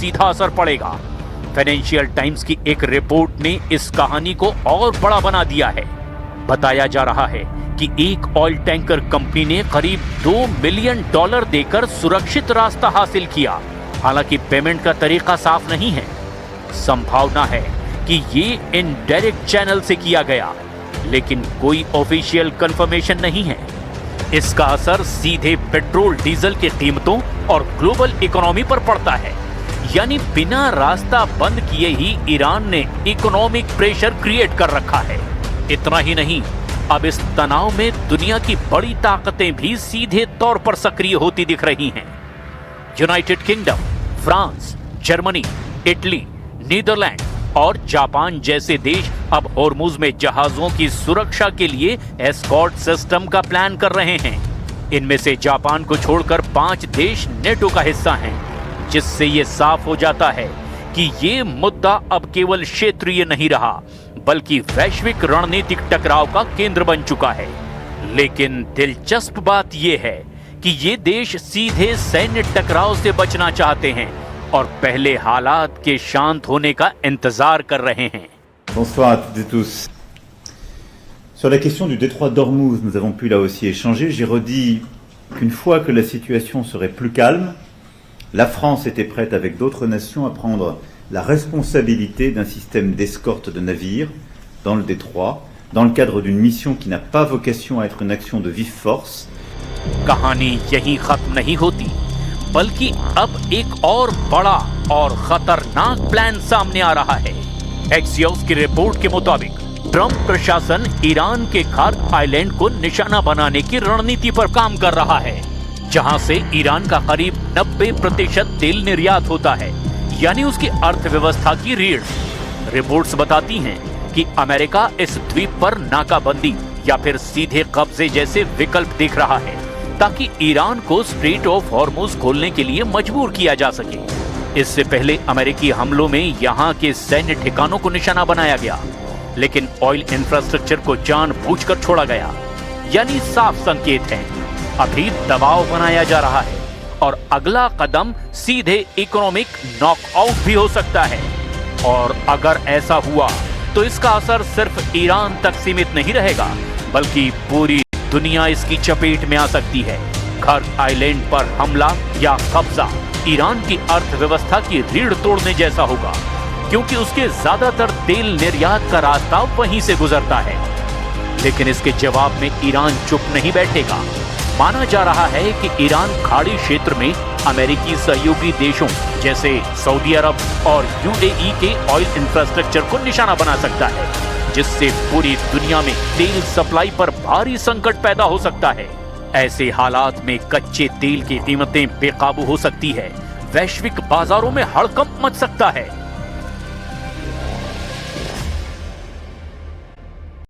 सीधा असर पड़ेगा। फाइनेंशियल टाइम्स की एक रिपोर्ट ने इस कहानी को और बड़ा बना दिया है। बताया जा रहा है कि एक ऑयल टैंकर कंपनी ने करीब $2 मिलियन देकर सुरक्षित रास्ता हासिल किया। हालांकि पेमेंट का तरीका साफ नहीं है। संभावना है कि ये इनडायरेक्ट चैनल से किया गया, लेकिन कोई ऑफिशियल कंफर्मेशन नहीं है। इसका असर सीधे पेट्रोल डीजल की कीमतों और ग्लोबल इकोनॉमी पर पड़ता है। यानी बिना रास्ता बंद किए ही ईरान ने इकोनॉमिक प्रेशर क्रिएट कर रखा है। इतना ही नहीं, अब इस तनाव में दुनिया की बड़ी ताकतें भी सीधे तौर पर सक्रिय होती दिख रही हैं। United Kingdom, France, Germany, Italy, Netherland और जापान जैसे देश अब होर्मुज में जहाजों की सुरक्षा के लिए एस्कॉर्ट सिस्टम का प्लान कर रहे हैं। इनमें से जापान को छोड़कर 5 देश नेटो का हिस्सा हैं, जिससे ये साफ हो जाता है कि ये मुद्दा अब केवल क्षेत्रीय नहीं रहा, बल्कि वैश्विक रणनीतिक टकराव का केंद्र बन चुका है। लेकिन दिलचस्प बात यह है कि ये देश सीधे सैन्य टकराव से बचना चाहते हैं और पहले हालात के शांत होने का इंतजार कर रहे हैं। Bonsoir à toutes et tous. Sur la question du détroit d'Ormuz, nous avons pu là aussi échanger. J'ai redit qu'une fois que la situation serait plus calme, la France était prête avec d'autres nations à prendre la responsabilité d'un système d'escorte de navires dans le détroit, dans le cadre d'une mission qui n'a pas vocation à être une action de vive force. कहानी यही खत्म नहीं होती, बल्कि अब एक और बड़ा और खतरनाक प्लान सामने आ रहा है। एक्सियोस की रिपोर्ट के मुताबिक ट्रंप प्रशासन ईरान के खार्क आइलैंड को निशाना बनाने की रणनीति पर काम कर रहा है, जहां से ईरान का करीब 90% तेल निर्यात होता है, यानी उसकी अर्थव्यवस्था की रीढ़। रिपोर्ट्स बताती हैं कि अमेरिका इस द्वीप पर नाकाबंदी या फिर सीधे कब्जे जैसे विकल्प देख रहा है, ताकि ईरान को स्ट्रेट ऑफ हॉर्मुज खोलने के लिए मजबूर किया जा सके। इससे पहले अमेरिकी हमलों में यहां के सैन्य ठिकानों को निशाना बनाया गया, लेकिन ऑयल इंफ्रास्ट्रक्चर को जानबूझकर छोड़ा गया। यानी साफ संकेत है, अभी दबाव बनाया जा रहा है और अगला कदम सीधे इकोनॉमिक नॉकआउट भी हो सकता है। और अगर ऐसा हुआ तो इसका असर सिर्फ ईरान तक सीमित नहीं रहेगा, बल्कि पूरी दुनिया इसकी चपेट में आ सकती है। खार्क आइलैंड पर हमला या कब्जा ईरान की अर्थव्यवस्था की रीढ़ तोड़ने जैसा होगा, क्योंकि उसके ज्यादातर तेल निर्यात का रास्ता वहीं से गुजरता है। लेकिन इसके जवाब में ईरान चुप नहीं बैठेगा। माना जा रहा है कि ईरान खाड़ी क्षेत्र में अमेरिकी सहयोगी देशों जैसे सऊदी अरब और यूएई के ऑयल इंफ्रास्ट्रक्चर को निशाना बना सकता है, जिससे पूरी दुनिया में तेल सप्लाई पर भारी संकट पैदा हो सकता है। ऐसे हालात में कच्चे तेल की कीमतें बेकाबू हो सकती है, वैश्विक बाजारों में हड़कंप मच सकता है